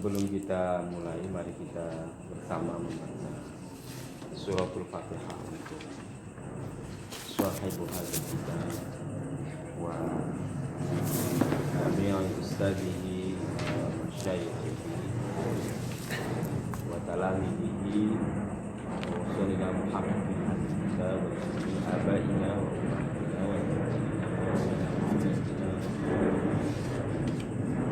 Sebelum kita mulai, mari kita bersama membaca suratul Fatihah untuk sahibu hadzal kitab wa jami'i ustadihi wa masyayikhihi wa talamidihi wa usulina muhammadin hadzal kitab wa jami'i abaina wa ummatina wa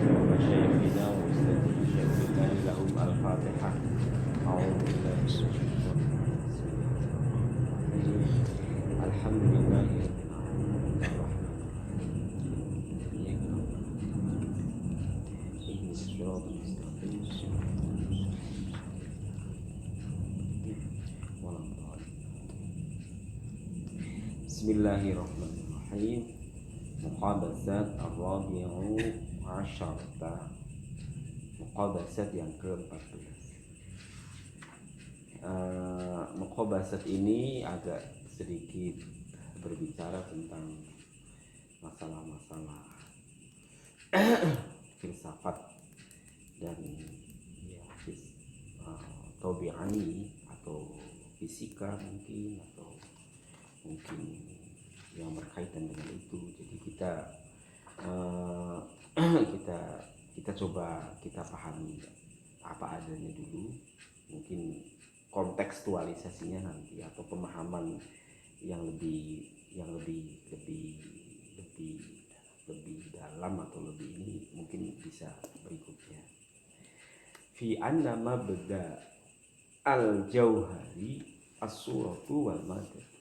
ومشايخنا وأستاذنا شيخنا لهم الفاتحة. أعوذ بالله من الشيطان الرجيم. الحمد لله رب العالمين الرحمن الرحيم إياك نعبد اهدنا الصراط المستقيم صراط الذين ولا الضالين. بسم الله الرحمن الرحيم. Muqabasat ar-rabi'u asyarta, muqabasat yang ke-14. Muqabasat ini agak sedikit berbicara tentang masalah-masalah filsafat dan ya, tabi'ani atau fisika mungkin, atau mungkin yang berkaitan dengan itu. Jadi kita coba kita pahami apa adanya dulu, mungkin kontekstualisasinya nanti atau pemahaman yang lebih dalam atau lebih ini mungkin bisa berikutnya. Fi anna mabda al-jauhari as-suratu wal madad.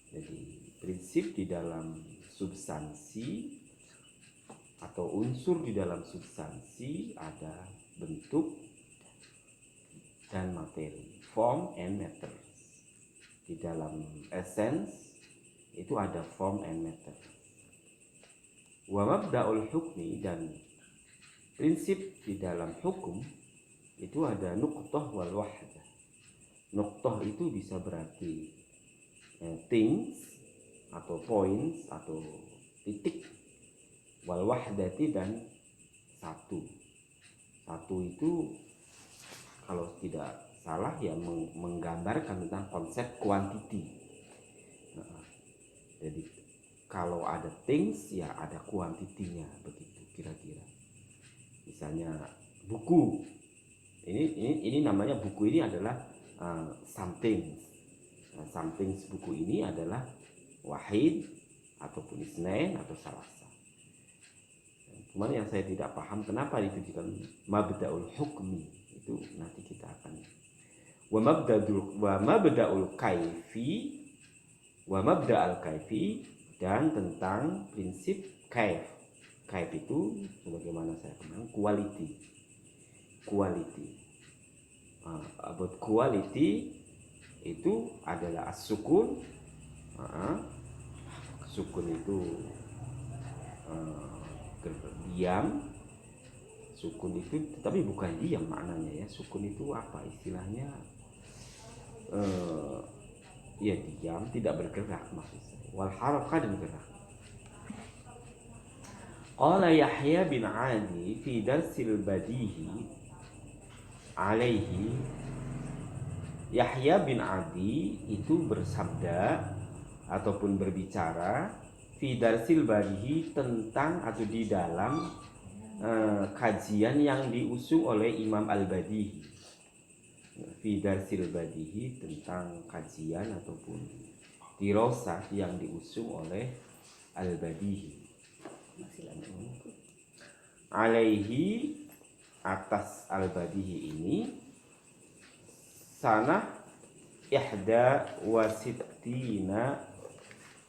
Jadi prinsip di dalam substansi atau unsur di dalam substansi ada bentuk dan materi, form and matter. Di dalam essence itu ada form and matter. Wa mabda'ul hukmi, dan prinsip di dalam hukum itu ada nuqtah wal wahdah. Nuqtah itu bisa berarti things atau points atau titik, wal wahdati dan satu itu kalau tidak salah ya menggambarkan tentang konsep quantity. Jadi kalau ada things ya ada quantity-nya, begitu kira-kira. Misalnya buku ini namanya buku, ini adalah something. Something buku ini adalah wahid ataupun isnain atau salasa. Cuman yang saya tidak paham kenapa ditujukan mabda'ul hukmi, itu nanti kita akan wa mabda'ul kaifi wa mabda'al kaifi, dan tentang prinsip kaif. Kaif itu sebagaimana saya bilang quality. About quality itu adalah as-sukun. Sukun itu diam. Sukun itu tetapi bukan diam maknanya ya. Sukun itu apa istilahnya? Ya diam, tidak bergerak maksudnya. Wal harakah, dan gerak. Qala Yahya bin Adi fi darsil badihi alaihi. Yahya bin Adi itu bersabda ataupun berbicara fi darsil badihi, tentang atau di dalam kajian yang diusung oleh Imam Al-Badihi. Fi darsil badihi, tentang kajian ataupun dirosah yang diusung oleh Al-Badihi. Alaihi, atas Al-Badihi ini, sanah ihda wa sittina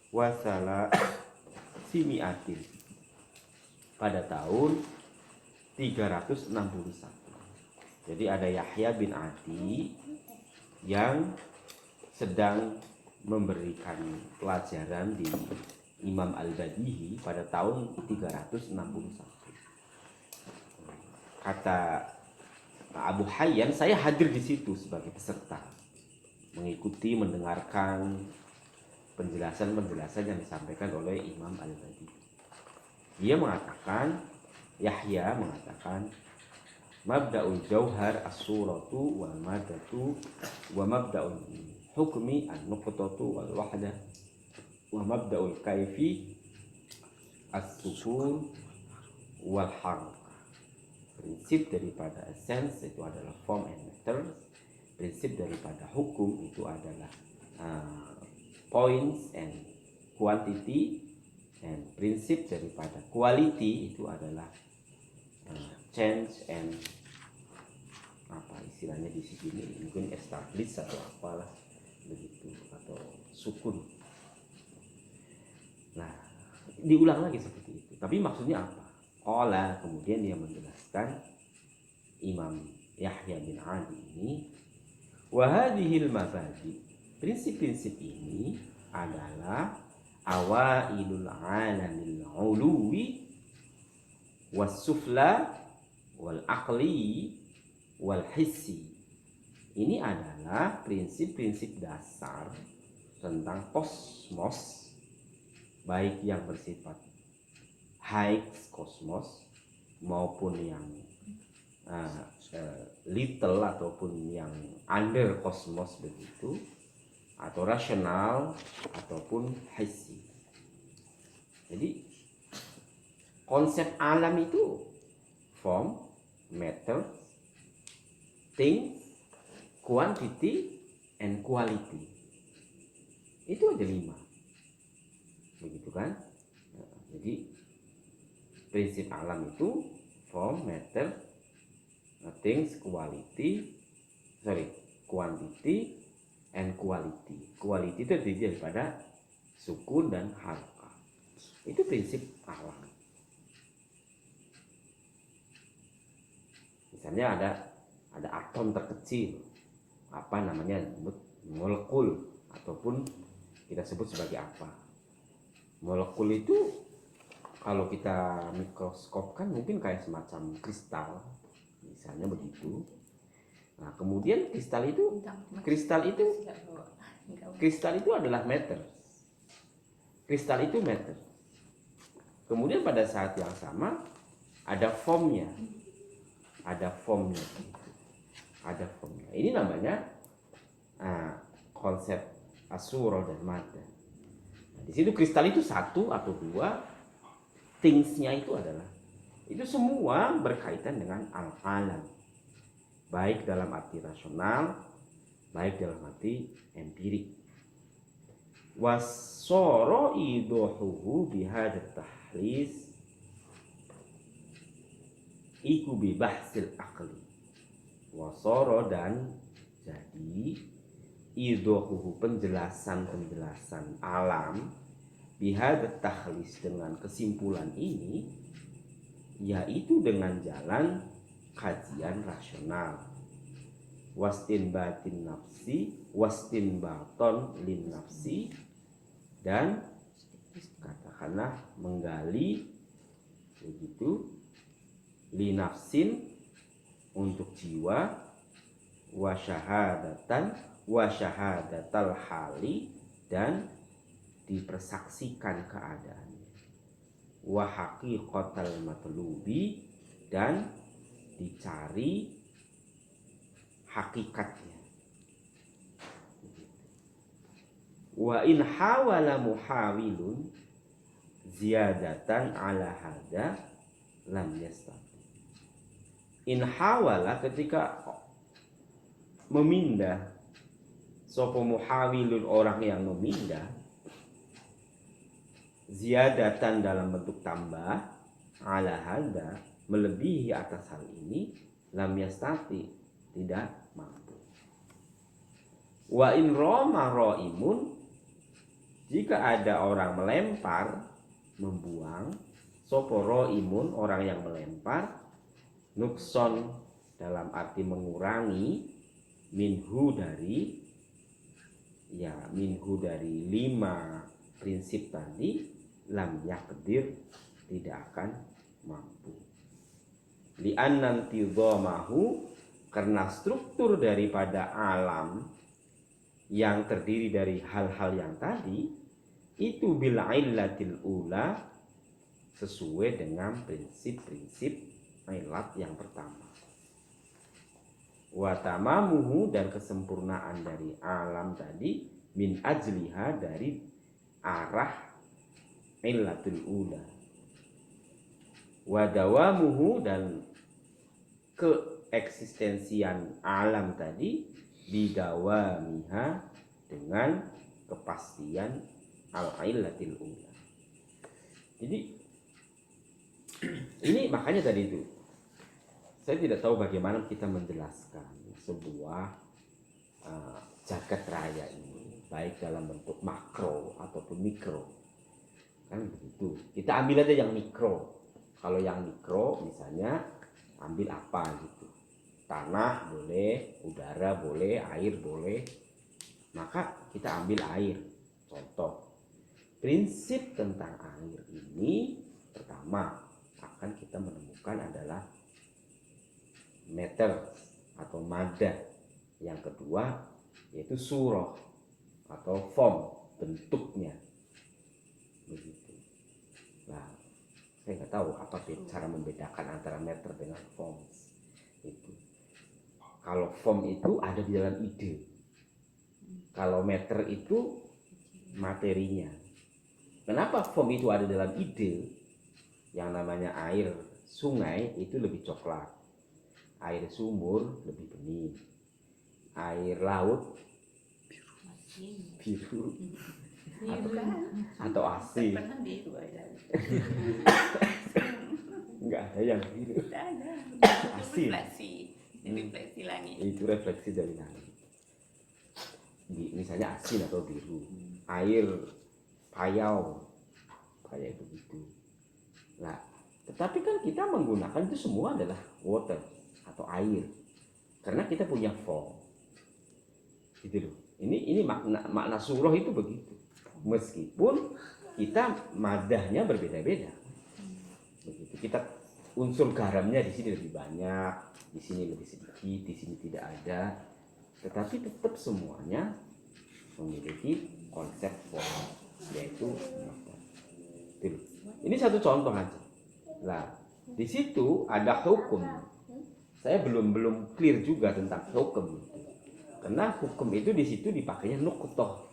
wa salasimiatin, pada tahun 361. Jadi ada Yahya bin Adi yang sedang memberikan pelajaran di Imam Al-Badihi pada tahun 361. Kata Abu Hayyan, saya hadir di situ sebagai peserta, mengikuti, mendengarkan penjelasan-penjelasan yang disampaikan oleh Imam Al-Badihi. Dia mengatakan, Yahya mengatakan, mabda'ul jauhar as-suratu wal madatu wa mabda'ul hukmi an-nuqtatu wal wahdah wa mabda'ul kaifi as-sukun wal harf. Prinsip daripada essence itu adalah form and matter. Prinsip daripada hukum itu adalah points and quantity, and prinsip daripada quality itu adalah change and apa istilahnya di sini, mungkin establish atau apalah begitu, atau sukun. Nah, diulang lagi seperti itu. Tapi maksudnya apa? Qala, kemudian dia menjelaskan, Imam Yahya bin Adi ini, wa hadhil mabadi, prinsip-prinsip ini adalah awailul alamil uluwi was sufla wal aqli wal hissi. Ini adalah prinsip-prinsip dasar tentang kosmos, baik yang bersifat high kosmos maupun yang little ataupun yang under kosmos begitu, atau rasional ataupun hissi. Jadi konsep alam itu form, matter, things, quantity, and quality. Itu ada 5. Begitu kan? Jadi prinsip alam itu form, matter, things, quantity, and quality. Quality itu terdiri daripada sukun dan harokat. Itu prinsip alam. Misalnya ada atom terkecil, apa namanya, molekul, ataupun kita sebut sebagai apa. Molekul itu kalau kita mikroskopkan mungkin kayak semacam kristal, misalnya begitu. Nah, kemudian kristal itu adalah matter. Kristal itu matter. Kemudian pada saat yang sama ada formnya. Ini namanya konsep asura dan mada. Nah, di situ kristal itu 1 atau 2, things-nya itu semua berkaitan dengan al-alam, baik dalam arti rasional, baik dalam arti empirik. Wasoro idohuhu bihadat tahlis iku bibahsil akli. Wasoro, dan jadi, idohuhu, penjelasan alam, bihadat tahlis, dengan kesimpulan ini, yaitu dengan jalan kajian rasional, wastinbatin nafsi, wastinbaton lin nafsi, dan katakanlah menggali begitu linafsin, untuk jiwa, wasyahadatal hali, dan dipersaksikan keadaannya, wa haqiqatal matlubi, dan dicari hakikatnya. Wa in hawala muhawilun ziyadatan ala hada lam yastati. In hawala, ketika memindah, sopo muhawilun, orang yang memindah, ziyadatan dalam bentuk tambah, ala hada, melebihi atas hal ini, lam yastati, tidak mampu. Wa in roma roimun, jika ada orang melempar, membuang, sopo roimun, orang yang melempar, nukson dalam arti mengurangi, minhu dari 5 prinsip tadi, lam yaqdir, tidak akan mampu. Li'annan tidhamahu, karena struktur daripada alam yang terdiri dari hal-hal yang tadi itu bil illatil ula, sesuai dengan prinsip-prinsip ilat yang pertama. wa tamamuhu, dan kesempurnaan dari alam tadi, min ajliha, dari arah illatul ula, wa dawamuhu, dan keeksistensian alam tadi, bidawamiha, dengan kepastian al-illatil ula. Jadi ini makanya tadi itu saya tidak tahu bagaimana kita menjelaskan sebuah jagat raya ini, baik dalam bentuk makro ataupun mikro, kan begitu. Kita ambil aja yang mikro. Kalau yang mikro misalnya ambil apa gitu, tanah boleh, udara boleh, air boleh, maka kita ambil air. Contoh, prinsip tentang air ini pertama akan kita menemukan adalah meter atau mada. Yang kedua yaitu surah atau form, bentuknya begitu. Nah, saya nggak tahu apa cara membedakan antara meter dengan form itu. Kalau form itu ada di dalam ide, kalau meter itu materinya. Kenapa form itu ada dalam ide? Yang namanya air sungai itu lebih coklat, air sumur lebih bening, air laut biru atau asin. Enggak ada yang biru. Asin. Refleksi langit. Itu refleksi dari langit. Misalnya asin atau biru. Air payau kayak begitu. Nah, tetapi kan kita menggunakan itu semua adalah water atau air, karena kita punya form. Gitu loh. Ini makna surah itu begitu. Meskipun kita madahnya berbeda-beda. Begitu. Kita unsur garamnya di sini lebih banyak, di sini lebih sedikit, di sini tidak ada. Tetapi tetap semuanya memiliki konsep form, yaitu water. Gitu. Ini satu contoh aja. Nah, di situ ada hukum. Saya belum clear juga tentang hukum itu. Karena hukum itu di situ dipakainya nuqtoh.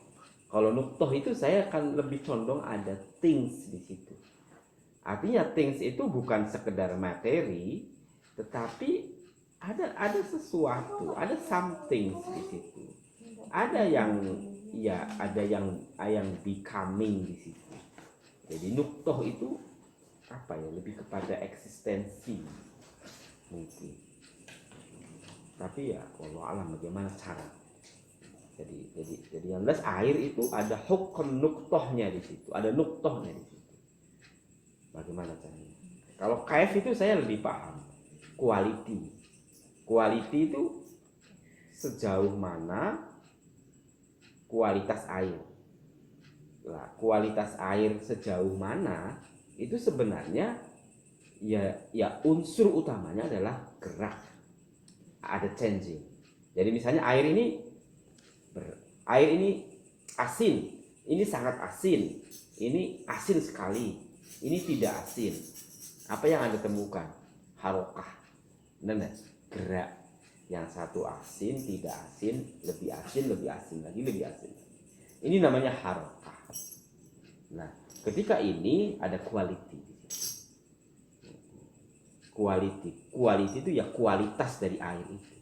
Kalau nuqtoh itu saya akan lebih condong ada things di situ. Artinya things itu bukan sekedar materi, tetapi ada sesuatu, ada something di situ. Ada yang becoming di situ. Jadi nuqtoh itu apa ya, lebih kepada eksistensi mungkin. Tapi ya wallahu alam bagaimana cara. Jadi yang jelas air itu ada hukum nuqtohnya di situ, ada nuqtohnya di situ. Bagaimana caranya? Kalau kaif itu saya lebih paham. Quality. Quality itu sejauh mana kualitas air. Nah, kualitas air sejauh mana itu sebenarnya ya unsur utamanya adalah gerak, ada changing. Jadi misalnya air ini asin, ini sangat asin, ini asin sekali, ini tidak asin. Apa yang Anda temukan? Harokah, gerak. Yang satu asin, tidak asin, lebih asin lagi, lebih asin. Ini namanya harokah. Nah, ketika ini ada quality. Quality itu ya kualitas dari air itu.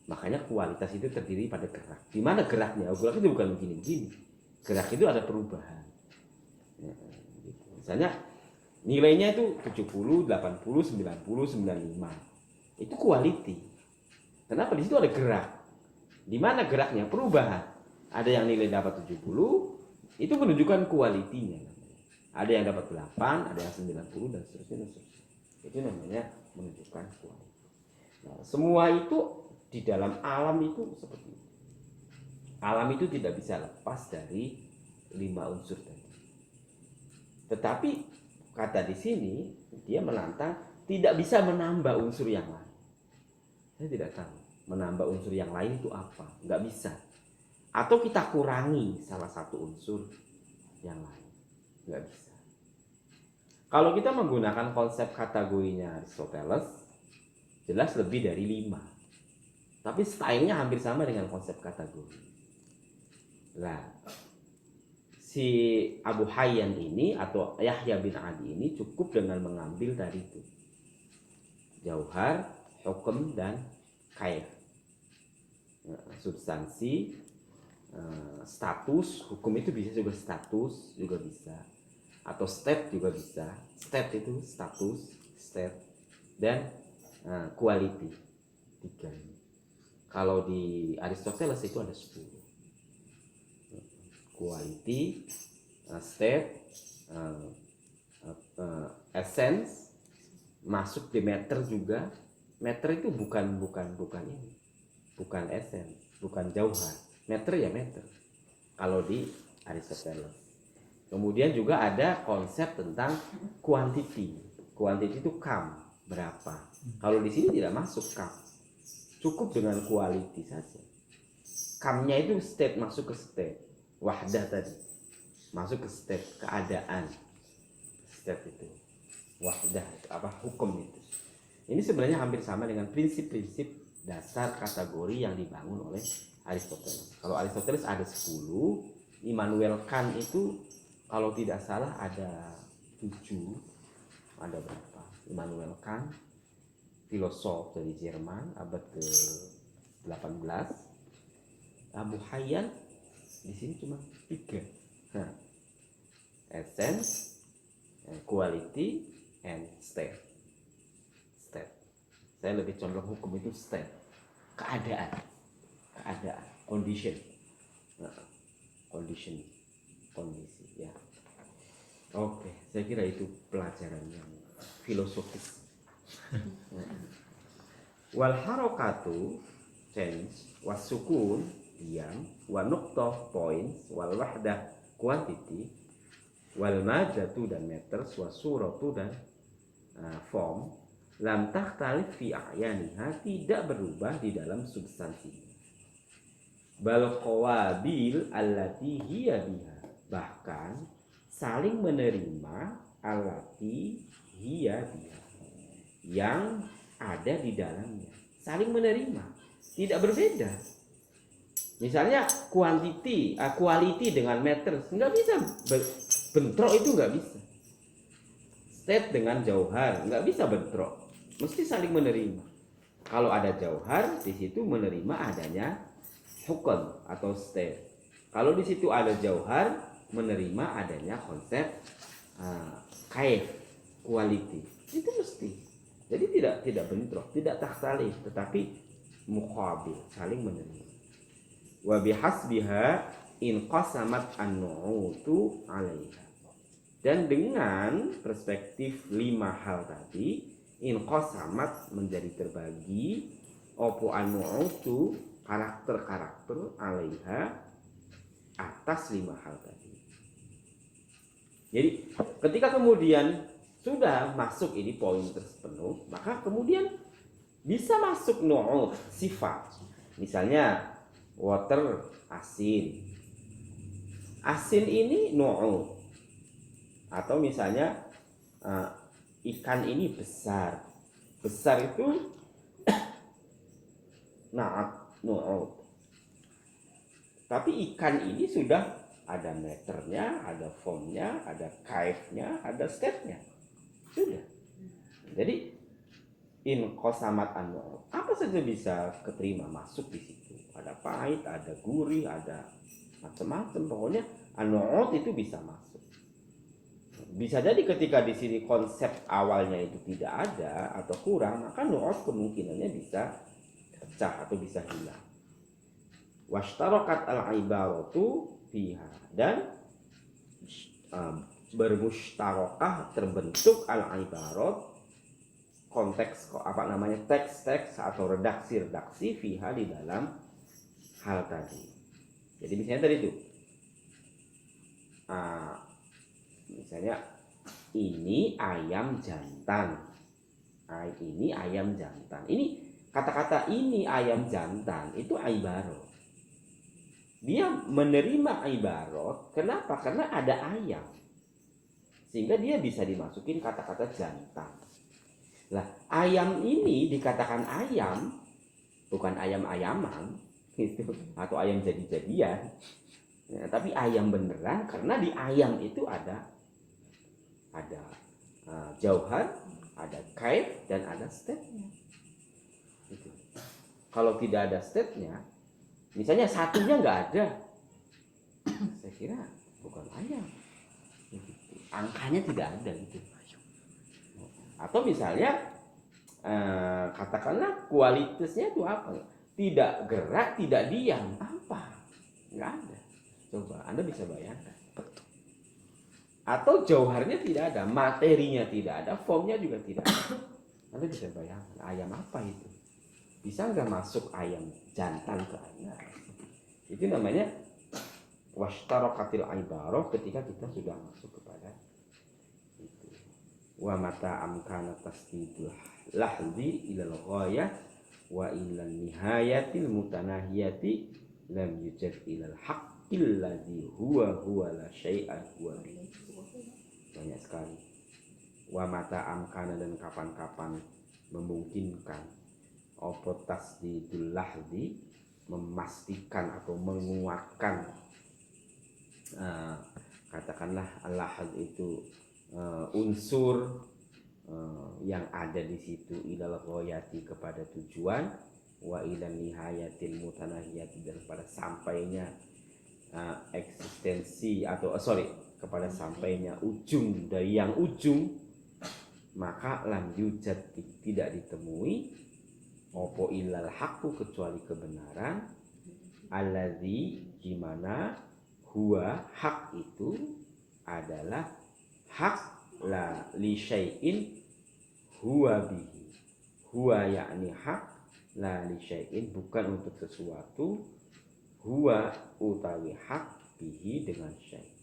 Makanya kualitas itu terdiri pada gerak. Di mana geraknya? Gerak itu bukan begini-begini. Gerak itu ada perubahan. Ya, gitu. Misalnya nilainya itu 70, 80, 90, 95. Itu quality. Kenapa? Di situ ada gerak. Di mana geraknya? Perubahan. Ada yang nilai dapat 70, itu menunjukkan kualitinya. Ada yang dapat 8, ada yang 90 dan seterusnya. Itu namanya menunjukkan kualitas. Nah, semua itu di dalam alam itu seperti itu. Alam itu tidak bisa lepas dari 5 unsur tadi. Tetapi kata di sini dia menantang tidak bisa menambah unsur yang lain. Saya tidak tahu menambah unsur yang lain itu apa, nggak bisa. Atau kita kurangi salah satu unsur yang lain, nggak bisa. Kalau kita menggunakan konsep kategorinya Aristoteles, jelas lebih dari 5. tapi stylenya hampir sama dengan konsep kategori. Nah, si Abu Hayyan ini atau Yahya bin Adi ini cukup dengan mengambil dari itu jauhar, hukum, dan kaif. Substansi, status, hukum itu bisa juga status juga bisa, atau state juga bisa. State itu status, state, dan quality. 3 ini. Kalau di Aristoteles itu ada 10. Quality, state, essence, masuk di matter juga. Matter itu bukan ini, bukan essence, bukan jauhar. Matter ya matter kalau di Aristoteles. Kemudian juga ada konsep tentang quantity. Quantity itu kam, berapa. Kalau di sini tidak masuk kam, cukup dengan quality saja. Kamnya itu state, masuk ke state. Wahdah tadi masuk ke state, keadaan. State itu wahdah, apa hukum itu. Ini sebenarnya hampir sama dengan prinsip-prinsip dasar kategori yang dibangun oleh Aristoteles. Kalau Aristoteles ada 10, Immanuel Kant itu kalau tidak salah ada 7. Ada berapa? Immanuel Kant, filosof dari Jerman, abad ke-18. Abu Hayyan di sini cuma 3. Essence, quality, and state. Saya lebih condong hukum itu state, keadaan, condition, kondisi ya. Oke, saya kira itu pelajaran yang filosofis. Wal harokatu change, wasukun diam, wa nuqtah points, wal wahdah quantity, wal madatu dan matters, wasuratu dan form, lam takhtalif fi a'yaniha, tidak berubah di dalam substansinya. Bal qawabil allati hiya biha, bahkan saling menerima allati hiya biha, yang ada di dalamnya, saling menerima, tidak berbeda. Misalnya quality dengan matters nggak bisa bentrok, itu nggak bisa. State dengan jauhar nggak bisa bentrok, mesti saling menerima. Kalau ada jauhar, di situ menerima adanya hukum atau state. Kalau di situ ada jauhar, menerima adanya konsep kaif, quality. Itu mesti. Jadi tidak bentrok, tidak takhtalif, tetapi muqabil, saling menerima. Wa bihasbiha in qasamat an-nu'utu 'alaiha. Dan dengan perspektif 5 hal tadi, in qasamat menjadi terbagi, opo an-nu'utu karakter-karakter 'alaiha atas 5 hal tadi. Jadi ketika kemudian sudah masuk ini poin terpenuh, maka kemudian bisa masuk nu'ut, sifat. Misalnya water, asin. Asin ini nu'ut. Atau misalnya ikan ini besar. Besar itu na'at, nu'ut. Tapi ikan ini sudah ada meternya, ada formnya, ada kaifnya, ada stepnya. Sudah. Jadi in qasamat an-nu'ut, apa saja bisa keterima masuk di situ. Ada pahit, ada gurih, ada macam-macam. Pokoknya an-nu'ut itu bisa masuk. Bisa jadi ketika di sini konsep awalnya itu tidak ada atau kurang, maka nu'ut kemungkinannya bisa pecah atau bisa hilang. Washtarakat al-ibaratu fiha, dan bermustarakah, terbentuk al-ibarat, konteks teks-teks atau redaksi-redaksi fiha, di dalam hal tadi. Jadi misalnya tadi itu misalnya ini ayam jantan. Ini ayam jantan. Ini kata-kata ini ayam jantan itu ibarat. Dia menerima ibarat. Kenapa? Karena ada ayam. Sehingga dia bisa dimasukin kata-kata jantan. Lah, ayam ini dikatakan ayam bukan ayam-ayaman gitu, atau ayam jadi-jadian ya, tapi ayam beneran, karena di ayam itu ada jauhar, ada kaif, dan ada state-nya gitu. Kalau tidak ada state-nya, misalnya satunya nggak ada, saya kira bukan ayam gitu. Angkanya tidak ada gitu. Atau misalnya katakanlah kualitasnya itu apa? Tidak gerak, tidak diam, apa? Nggak ada. Coba Anda bisa bayangkan. Atau jauharnya tidak ada, materinya tidak ada, formnya juga tidak ada. Anda bisa bayangkan ayam apa itu? Bisa nggak masuk ayam jantan ke ayam? Itu namanya washtarakatil ibarah, ketika kita sudah masuk kepada itu. Wa mata amkana tasdidul lahdi ilal ghayah wa ilal nihayatil mutanahiyati lam yujad ilal haqqil ladzi huwa la syai'a huwa. Banyak sekali. Wa mata amkana, dan kapan-kapan memungkinkan, apa tasdidul lahdi, memastikan atau menguatkan, katakanlah lahad itu unsur yang ada di situ, ilal ghayati, kepada tujuan, wa ilal nihayatil mutanahiyati, dan pada sampainya eksistensi atau kepada sampainya ujung dari yang ujung, maka lam yujad, tidak ditemui, opo illal haqqu, kecuali kebenaran, alladzi, gimana, huwa, hak itu adalah hak, la li syai'in huwa bihi, huwa yakni hak, la li syai'in, bukan untuk sesuatu, huwa utawi hak, bihi, dengan syai',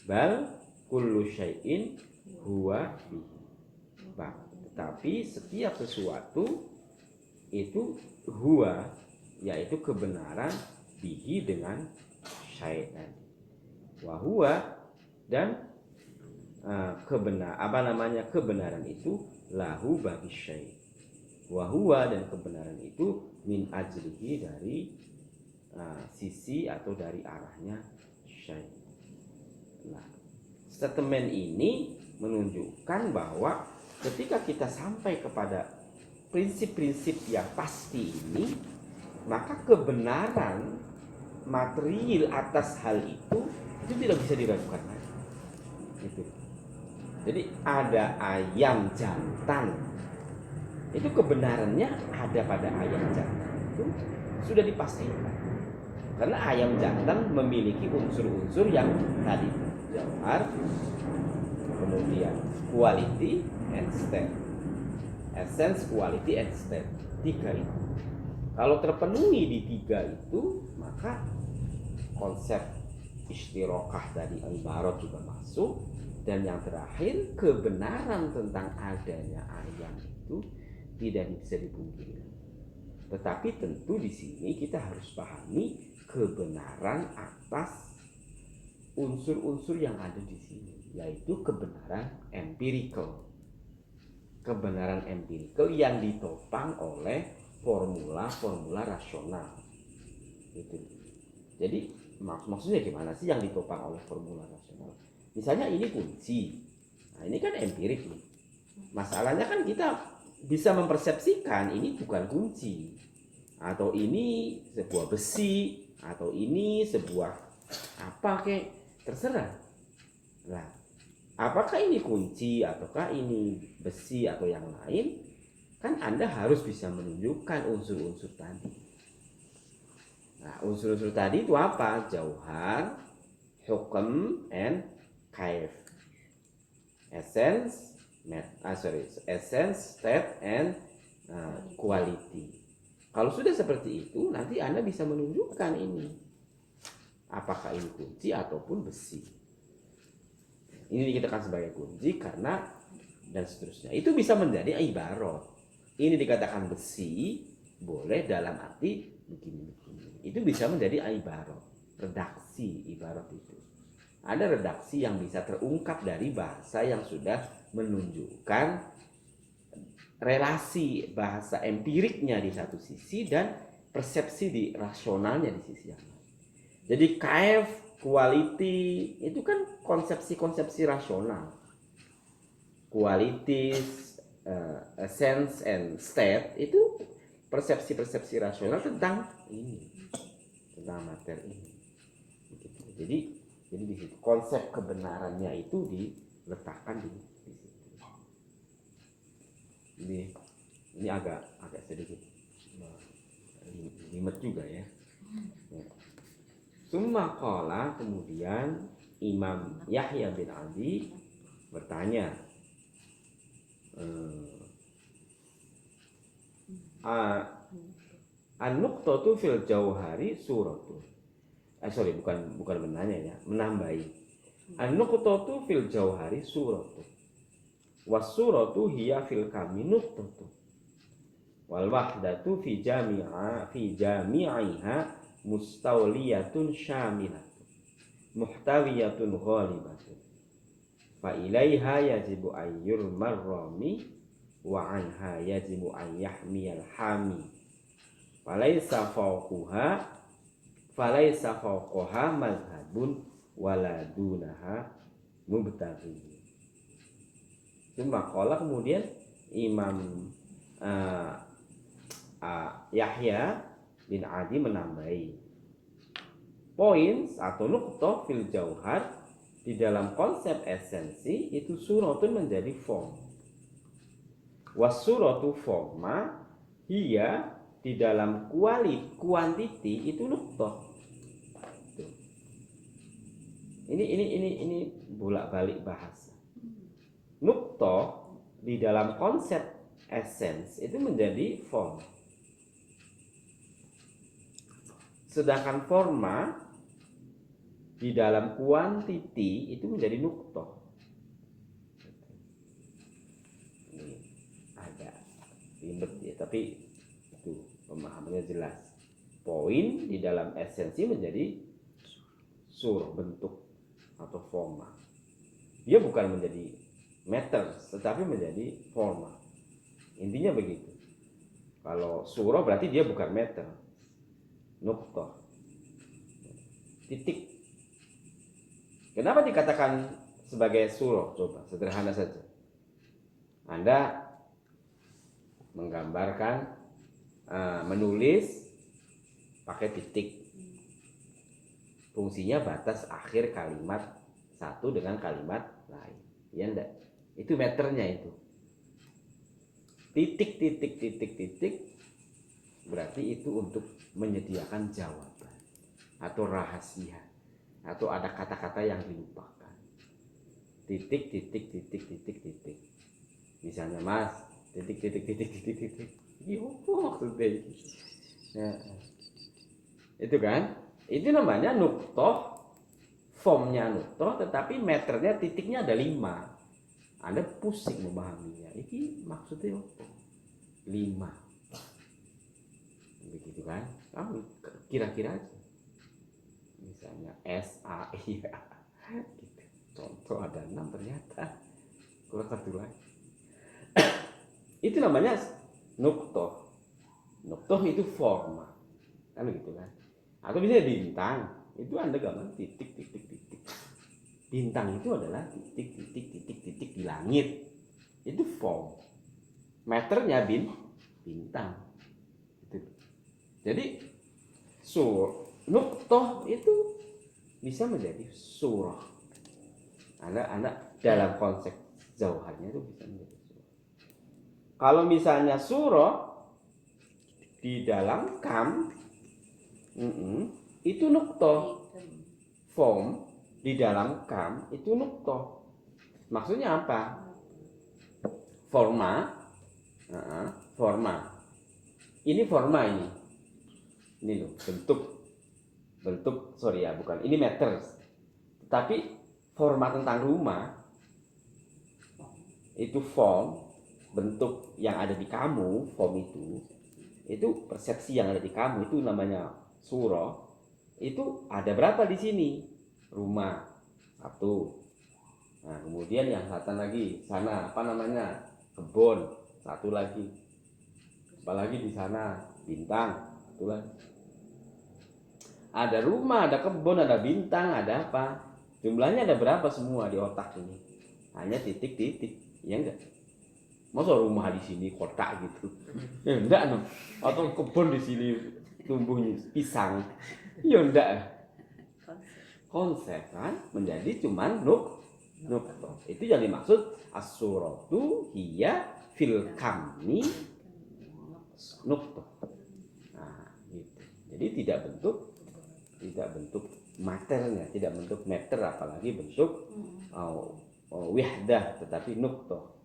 bal kullu syai'in huwa bihi, tetapi setiap sesuatu itu huwa, yaitu kebenaran, bihi, dengan syai'an, wa huwa, dan kebenaran itu lahu bagi syai', wa huwa, dan kebenaran itu min ajlihi, dari sisi atau dari arahnya syai'. Nah, statement ini menunjukkan bahwa ketika kita sampai kepada prinsip-prinsip yang pasti ini, maka kebenaran material atas hal itu tidak bisa diragukan lagi. Gitu. Jadi ada ayam jantan, itu kebenarannya ada pada ayam jantan itu sudah dipastikan, karena ayam jantan memiliki unsur-unsur yang tadi, jauhar, kemudian quality and state, essence, quality and state, tiga itu. Kalau terpenuhi di tiga itu, maka konsep istirokah dari ibarat juga masuk, dan yang terakhir, kebenaran tentang adanya ayam itu tidak bisa dipungkiri. Tetapi tentu di sini kita harus pahami kebenaran atas unsur-unsur yang ada di sini, yaitu kebenaran empirical. Kebenaran empirical yang ditopang oleh formula-formula rasional. Gitu. Jadi maksudnya gimana sih yang ditopang oleh formula rasional? Misalnya ini kunci, nah ini kan empirik nih. Masalahnya kan kita bisa mempersepsikan ini bukan kunci, atau ini sebuah besi, atau ini sebuah apa kayak, terserah. Nah, apakah ini kunci ataukah ini besi atau yang lain? Kan Anda harus bisa menunjukkan unsur-unsur tadi. Nah, unsur-unsur tadi itu apa? Jauhar, hukum, and kaif. Essence, state, and quality. Kalau sudah seperti itu, nanti Anda bisa menunjukkan ini, apakah ini kunci ataupun besi. Ini dikatakan sebagai kunci karena, dan seterusnya. Itu bisa menjadi ibarat. Ini dikatakan besi, boleh dalam arti begini-begini. Itu bisa menjadi ibarat, redaksi ibarat itu. Ada redaksi yang bisa terungkap dari bahasa yang sudah menunjukkan relasi bahasa empiriknya di satu sisi dan persepsi di rasionalnya di sisi yang lain. Jadi KF, quality itu kan konsepsi-konsepsi rasional. Qualities, essence and state itu persepsi-persepsi rasional tentang ini, tentang materi ini. Jadi di situ konsep kebenarannya itu diletakkan di situ. Ini agak sedikit limet juga ya. Summa qala, kemudian Imam Yahya bin Adi bertanya, an-nuqtatu fil jauhari suratu. Bukan bertanya ya, menambahi. An-nuqtatu fil jauhari suratu. Was-suratu hiya fil kami nuqtatu. Wal wahdatu fi jami'iha mustawliyatun syamilatun muhtawiyatun ghalibatun. Fa ilaiha yajibu ayyur marrami wa anha yajibu an yahmiyal hami. Falaysa fawqaha mazhabun wala dunaha mubtaghi. Cuma qala, kemudian Imam Yahya bin Adi menambahi poin atau nuqtah fil jauhar. Di dalam konsep esensi itu suratun menjadi form. Wasuratu forma, hiya di dalam kuantiti itu nuqtah. Ini bolak-balik bahasa. Nuqtah di dalam konsep essence itu menjadi form. Sedangkan forma di dalam kuantiti itu menjadi nuqtah. Ini agak ribet ya, tapi itu pemahamannya jelas. Poin di dalam esensi menjadi bentuk atau forma. Dia bukan menjadi matter, tetapi menjadi forma. Intinya begitu. Kalau surah berarti dia bukan matter, nuqtah, titik. Kenapa dikatakan sebagai surah? Coba sederhana saja. Anda menggambarkan, menulis pakai titik. Fungsinya batas akhir kalimat satu dengan kalimat lain. Ya enggak? Itu meternya itu. Titik berarti itu untuk menyediakan jawaban atau rahasia, atau ada kata-kata yang dilupakan. Titik. Misalnya Mas, titik. Maksudnya ya. Itu kan? Itu namanya nuqtah. Formnya nuqtah, tetapi meternya, titiknya ada 5. Anda pusing memahaminya. Ini maksudnya 5. Begitu kan? Kamu kira-kira aja. Misalnya SA, iya. Gitu. Contoh ada 6 ternyata. Kurang 1 lagi. Itu namanya nuqtah. Nuqtah itu forma. Kan begitu kan? Atau misalnya bintang, itu Anda gambar titik. Bintang itu adalah titik di langit. Itu form. Meternya bintang. Itu. Jadi nuqtah itu bisa menjadi surah. Anda dalam konsep jauharnya itu bisa menjadi surah. Kalau misalnya surah di dalam kam, itu nuqtah. Form di dalam kam itu nuqtah. Maksudnya apa? Forma. Ini forma ini. Ini loh, bentuk, sorry ya, bukan. Ini meters. Tapi forma tentang rumah itu form, bentuk yang ada di kamu, form itu persepsi yang ada di kamu, itu namanya surah. Itu ada berapa di sini? Rumah 1. Nah, kemudian yang satu lagi sana apa namanya? Kebun satu lagi. Apalagi di sana bintang, satu lagi. Ada rumah, ada kebun, ada bintang, ada apa? Jumlahnya ada berapa semua di otak ini? Hanya titik-titik, ya enggak? Masa rumah di sini kotak gitu? Ya enggak no. Atau kebun di sini tumbuhnya pisang? Ya enggak. Konsep kan menjadi cuman nuktoh. Itu yang dimaksud as-suratu hiya fil kamni nuktoh. Nah, gitu. Jadi tidak bentuk materinya, tidak bentuk meter, apalagi bentuk wihdah, tetapi nuktoh.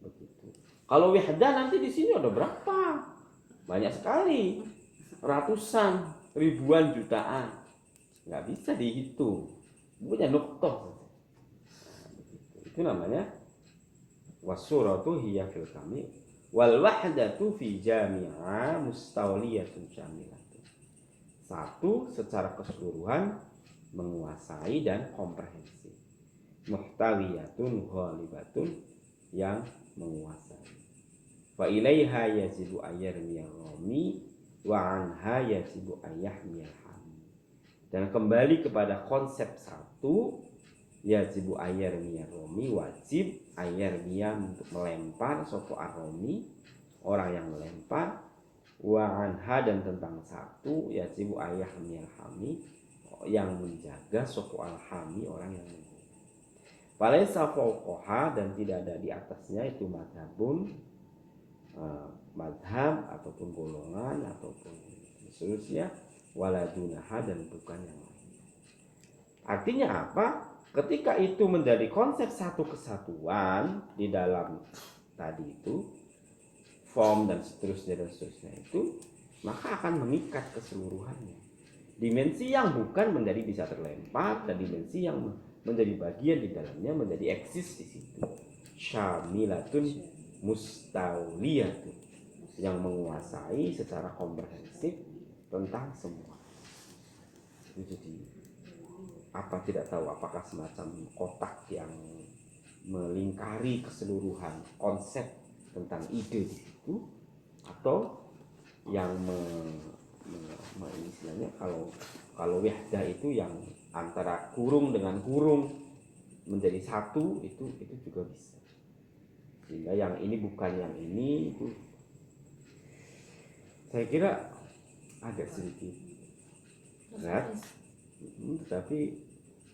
Begitu. Kalau wihdah nanti di sini ada berapa? Banyak sekali, ratusan, ribuan, jutaan. Nggak bisa dihitung. Punya nuktoh. Itu namanya wasuratu hiya fil kami wal wahdatu fi jami'a mustawliyatun syamilatun. Satu secara keseluruhan menguasai dan komprehensif. Muhtawiyatun ghalibatun yang menguasai. Wa ilaiha yajibu ayyarmiyar rami wa anha yajibu ayyahmiyar hami. Dan kembali kepada konsep satu, yajibu ayyarmiyar rami, wajib ayyarmiyah untuk melempar sopo arromi, orang yang melempar, wa anha dan tentang satu, yajibu ayyahmiyar hami, yang menjaga sopo alhami, orang yang menjaga. Falaisa fauqaha dan tidak ada di atasnya itu madhabun, madhab ataupun golongan ataupun seterusnya, waladunaha dan bukan yang lain. Artinya apa? Ketika itu menjadi konsep satu kesatuan di dalam tadi itu form dan seterusnya itu, maka akan mengikat keseluruhannya. Dimensi yang bukan menjadi bisa terlempar, dan dimensi yang menjadi bagian di dalamnya menjadi eksis di situ. Syamilatun mustawliyatun, yang menguasai secara komprehensif tentang semua. Jadi apa tidak tahu apakah semacam kotak yang melingkari keseluruhan konsep tentang ide di situ, atau yang istilahnya kalau wahdah itu yang antara kurung dengan kurung menjadi satu, itu juga bisa. Sehingga yang ini bukan yang ini, itu saya kira agak sedikit berat, tapi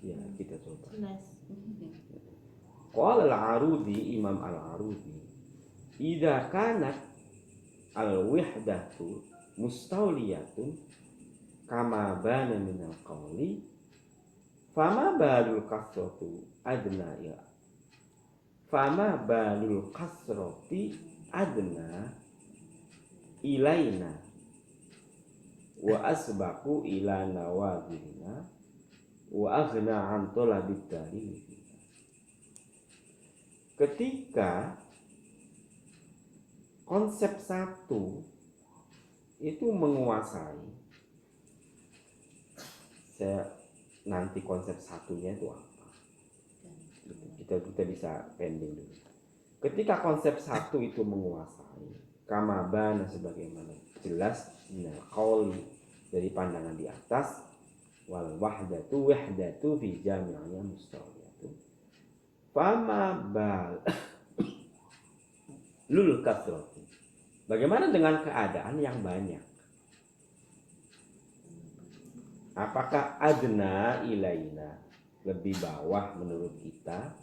ya kita coba. Qala al-Arudi, Imam al-Arudi, idza kanat al-wihdatu mustawliyatun kama bana min al-qawli fama balul kasratu adna ya fama balul kasrati adna ilaina wa asbaqu ila nawadhina wa aghna an talabid dalil. Ketika konsep satu itu menguasai, saya nanti konsep satunya itu apa, kita bisa pending dulu. Ketika konsep satu itu menguasai, kamabana sebagaimana jelas minal qauli dari pandangan di atas, wal wahdatu fi jami'nya mustawliyatu fama bal lul kasrati. Bagaimana dengan keadaan yang banyak? Apakah adna ilaina, lebih bawah menurut kita,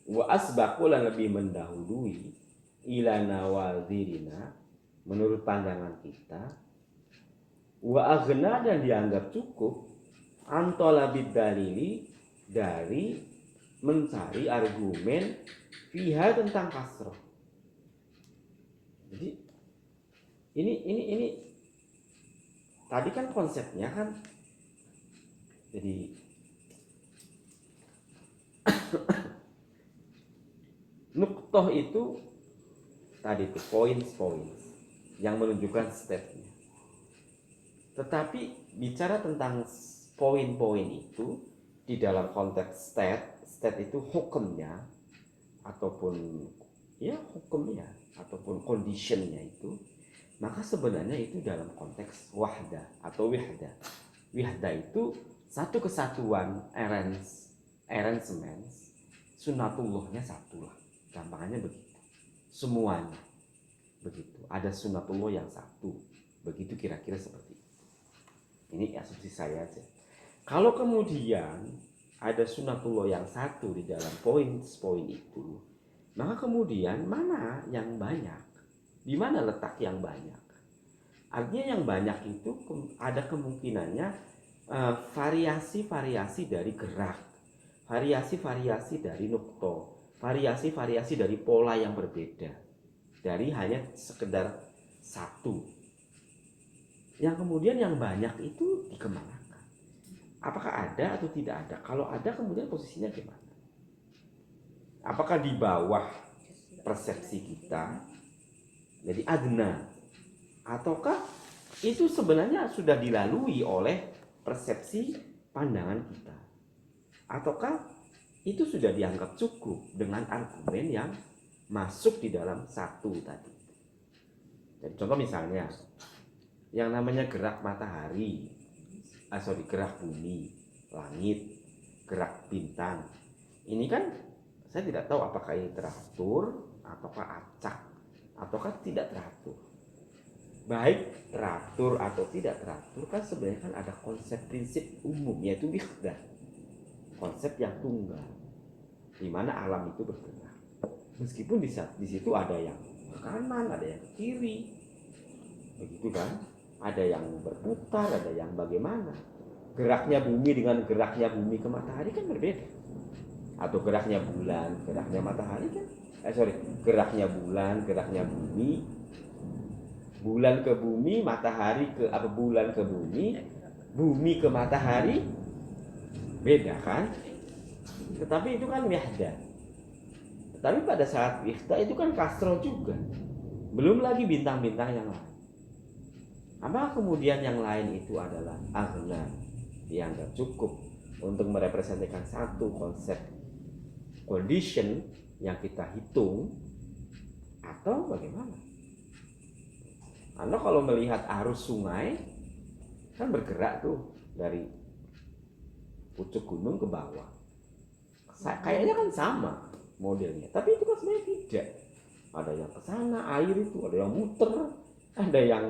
wa asbaqu lebih mendahului, ila nawazirina menurut pandangan kita, wa aghna dan dianggap cukup, antolabid dalili dari mencari argumen fiha tentang kasroh. Jadi ini tadi kan konsepnya kan, jadi nuktoh itu tadi itu points yang menunjukkan stepnya. Tetapi bicara tentang poin-poin itu di dalam konteks state itu hukumnya ataupun ya hukumnya ataupun conditionnya itu, maka sebenarnya itu dalam konteks wahdah atau wihdah. Wihdah itu satu kesatuan, arrangement, sunatullahnya satu lah, gampangannya begitu, semuanya begitu, ada sunatullah yang satu, begitu kira-kira seperti itu. Ini asumsi saya aja. Kalau kemudian ada sunatullah yang satu di dalam poin-poin itu, maka kemudian mana yang banyak? Di mana letak yang banyak? Artinya yang banyak itu ada kemungkinannya variasi-variasi dari gerak, variasi-variasi dari nukto, variasi-variasi dari pola yang berbeda, dari hanya sekedar satu. Yang kemudian yang banyak itu dikemanakan? Apakah ada atau tidak ada? Kalau ada, kemudian posisinya gimana? Apakah di bawah persepsi kita, jadi adna, ataukah itu sebenarnya sudah dilalui oleh persepsi pandangan kita, ataukah itu sudah dianggap cukup dengan argumen yang masuk di dalam satu tadi? Jadi contoh misalnya yang namanya gerak matahari, gerak bumi, langit, gerak bintang, ini kan saya tidak tahu apakah ini teratur ataukah acak ataukah tidak teratur. Baik teratur atau tidak teratur kan sebenarnya kan ada konsep prinsip umum, yaitu wihdah, konsep yang tunggal, di mana alam itu bergerak. Meskipun di situ ada yang ke kanan, ada yang ke kiri, begitu kan? Ada yang berputar, ada yang bagaimana. Geraknya bumi dengan geraknya bumi ke matahari kan berbeda. Atau geraknya bulan, geraknya matahari kan, geraknya bulan, geraknya bumi, bulan ke bumi, matahari ke bulan ke bumi ke matahari, beda kan? Tetapi itu kan wihdah. Tetapi pada saat wihdah itu kan kasroh juga, belum lagi bintang-bintang yang lain. Apa kemudian yang lain itu adalah aghna, dianggap cukup untuk merepresentasikan satu konsep condition yang kita hitung, atau bagaimana? Anda kalau melihat arus sungai kan bergerak tuh dari pucuk gunung ke bawah, kayaknya kan sama modelnya, tapi itu kan sebenarnya tidak. Ada yang ke sana air itu, ada yang muter, ada yang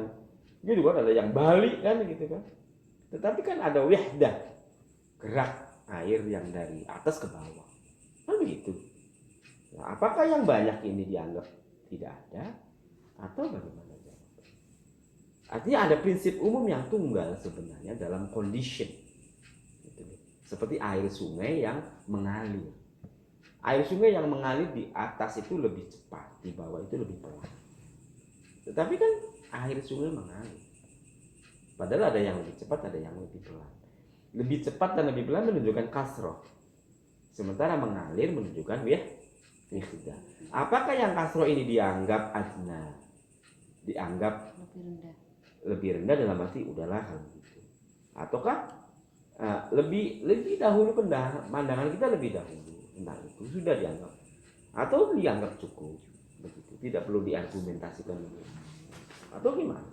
gitu kan, ada yang balik kan gitu kan. Tetapi kan ada wihdah, gerak air yang dari atas ke bawah, kan begitu. Nah, apakah yang banyak ini dianggap tidak ada atau bagaimana? Artinya ada prinsip umum yang tunggal sebenarnya dalam condition. Seperti air sungai yang mengalir. Air sungai yang mengalir di atas itu lebih cepat, di bawah itu lebih pelan. Tetapi kan air sungai mengalir. Padahal ada yang lebih cepat, ada yang lebih pelan. Lebih cepat dan lebih pelan menunjukkan kasroh. Sementara mengalir menunjukkan wihdah. Apakah yang kasroh ini dianggap adna? Dianggap lebih rendah dalam arti udahlah kalau gitu. Ataukah lebih dahulu pandangan kita lebih dahulu tentang itu sudah dianggap, atau dianggap cukup begitu, tidak perlu diargumentasikan dulu, atau gimana?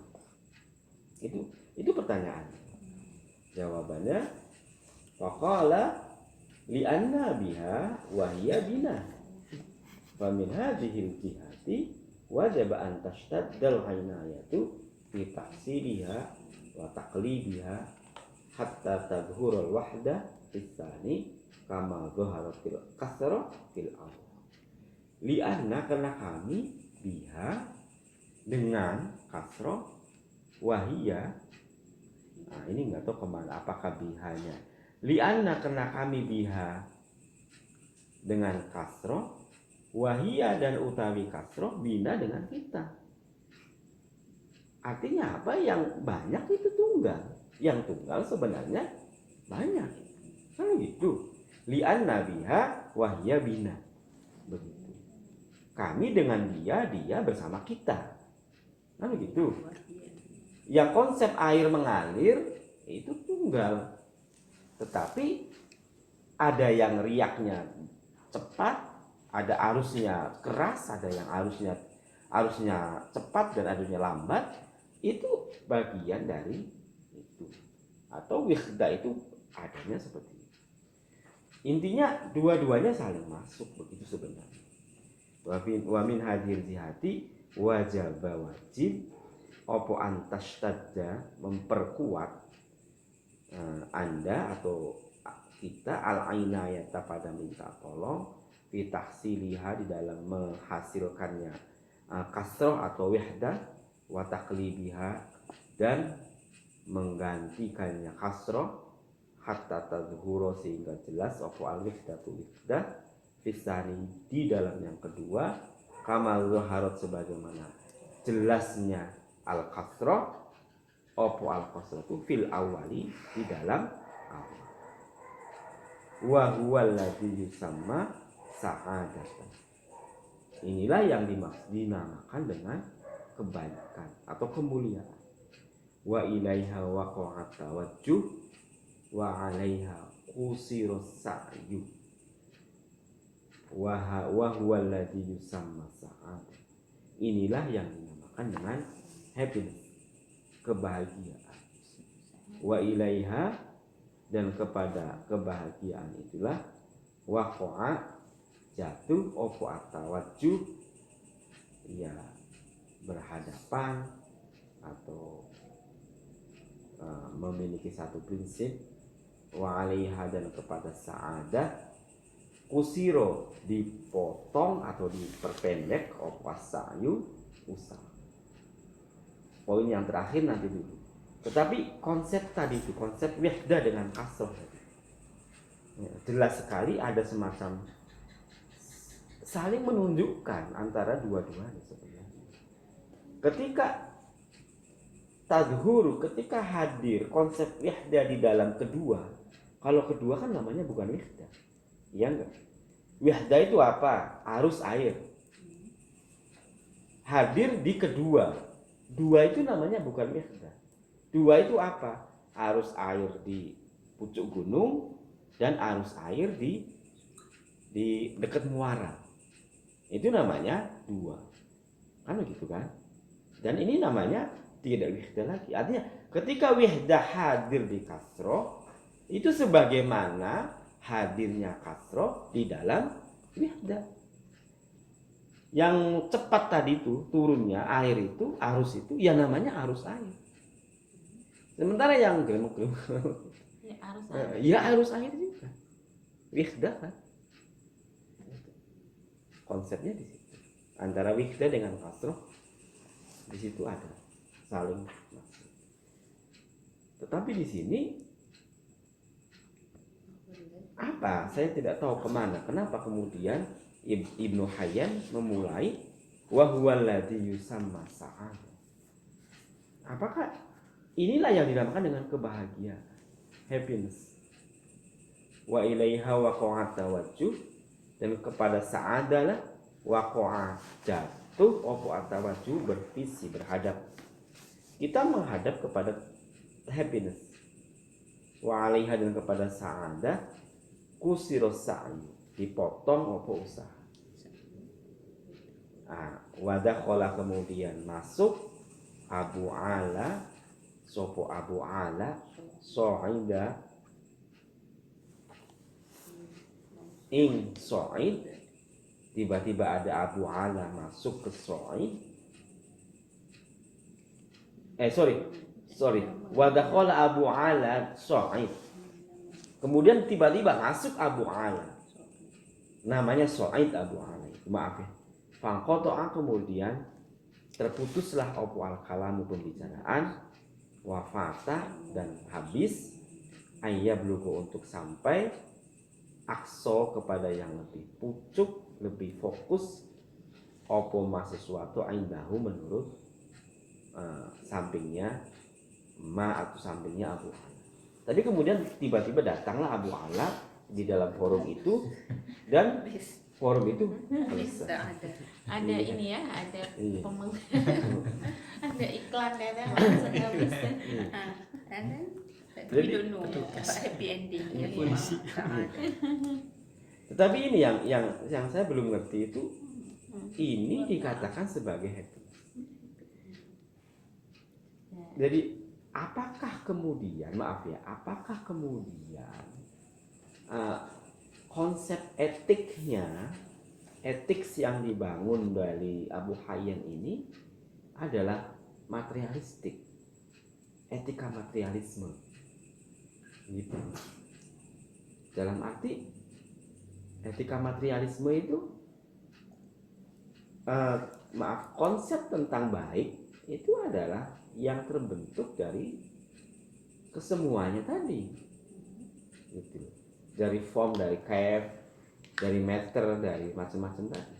Itu pertanyaan. Jawabannya faqala li'anna biha wa hiya bina wa min hadhil jihati wajib an tashtaddal inayatu fi ta'siliha wa taqlibiha hatta tadhhurul wahdah tsani kama dhaharatil kasra fil awal. Li'anna, karena kami, biha, dengan kasra, wahia. Nah ini nggak tahu kemana, apakah bihanya. Li'anna, karena kami, biha dengan kasra, wahia dan utawi kasra, bina dengan kita. Artinya apa? Yang banyak itu tunggal, yang tunggal sebenarnya banyak, kan gitu. Li'anna biha wahia bina, begitu. Kami dengan dia bersama kita, kan begitu. Yang konsep air mengalir itu tunggal, tetapi ada yang riaknya cepat, ada arusnya keras, ada yang arusnya cepat dan arusnya lambat, itu bagian dari itu. Atau wihda itu adanya seperti itu. Intinya dua-duanya saling masuk begitu sebenarnya. Wa min hadir jihati wajib opo antastadda memperkuat Anda atau kita al-ainayata pada minta tolong fitahsiliha di dalam menghasilkannya kasroh atau wihdah wa taqlibiha dan menggantikannya kasroh hatta tadhhura sehingga jelas opo al-wihdatu wihdah fisani di dalam yang kedua kama zaharat sebagaimana jelasnya al-kasroh opo al-kasroh itu fil awali di dalam awal wa huwa alladhi yusamma sa'adatan. Inilah yang dinamakan dengan kebaikan atau kemuliaan. Wa ilaiha waqa'at tawajjuh wa 'alaiha qusirus sa'yu wa huwa alladhi yusamma sa'adah. Inilah yang dinamakan dengan happiness, kebahagiaan. Wa ilaiha dan kepada kebahagiaan itulah waqa'a jatuh opo atawajjuh ya berhadapan atau memiliki satu prinsip wa 'alaiha dan kepada sa'adah kusiro dipotong atau diperpendek opo sa'yu usaha. Poin yang terakhir nanti dulu. Tetapi konsep tadi itu, konsep wihda dengan kasroh ya, jelas sekali ada semacam saling menunjukkan antara dua-duanya sebenarnya. Ketika tadhuru, ketika hadir konsep wihda di dalam kedua, kalau kedua kan namanya bukan wihda, iya enggak? Wihda itu apa? Arus air. Hadir di kedua, dua itu namanya bukan wihda. Dua itu apa? Arus air di pucuk gunung dan arus air di dekat muara. Itu namanya dua. Kan begitu kan? Dan ini namanya tidak wihda lagi. Artinya ketika wihda hadir di kasroh, itu sebagaimana hadirnya kasroh di dalam wihda. Yang cepat tadi itu turunnya air itu, arus itu, ya namanya arus air. Sementara yang gelem-gelem ya arus air juga. Wihda kan. Konsepnya di situ. Antara wihda dengan kasroh di situ ada saling masuk. Tetapi di sini apa? Saya tidak tahu kemana. Kenapa kemudian Ibnu Hayyan memulai wa huwal ladzi yusamma sa'adah. Apakah inilah yang dinamakan dengan kebahagiaan, happiness. Wa ilaiha waqa'at tawajjuh dan kepada sa'adah lah waqa'a jatuh opo atawajjuh bervisi berhadap. Kita menghadap kepada happiness. Wa alaiha dan kepada sa'adah kusirus sa'yu dipotong opo usaha. Wadakhala kemudian masuk Abu Ala sopo Abu Ala so'ida ing so'id. Tiba-tiba ada Abu Ala masuk ke so'id. Wadakhala Abu Ala so'id. Kemudian tiba-tiba masuk Abu Ala. Namanya so'id Abu Ala. Maaf ya. Fangkoto'a kemudian terputuslah opo al-kalamu pembicaraan wafata dan habis ayyablugu untuk sampai akso kepada yang lebih pucuk, lebih fokus opo ma sesuatu indahu menurut sampingnya ma atau sampingnya Abu Ala. Tadi kemudian tiba-tiba datanglah Abu Ala di dalam forum itu dan forum itu ada ini ya, ada ada iklan datang langsung habis. Jadi happy ending ya, polisi. Tetapi ini yang saya belum ngerti itu, ini dikatakan sebagai happiness. Jadi apakah kemudian konsep etik yang dibangun dari Abu Hayyan ini adalah materialistik, etika materialisme gitu. Dalam arti etika materialisme itu konsep tentang baik itu adalah yang terbentuk dari kesemuanya tadi gitu. Dari form, dari cave, dari matter, dari macam-macam tadi.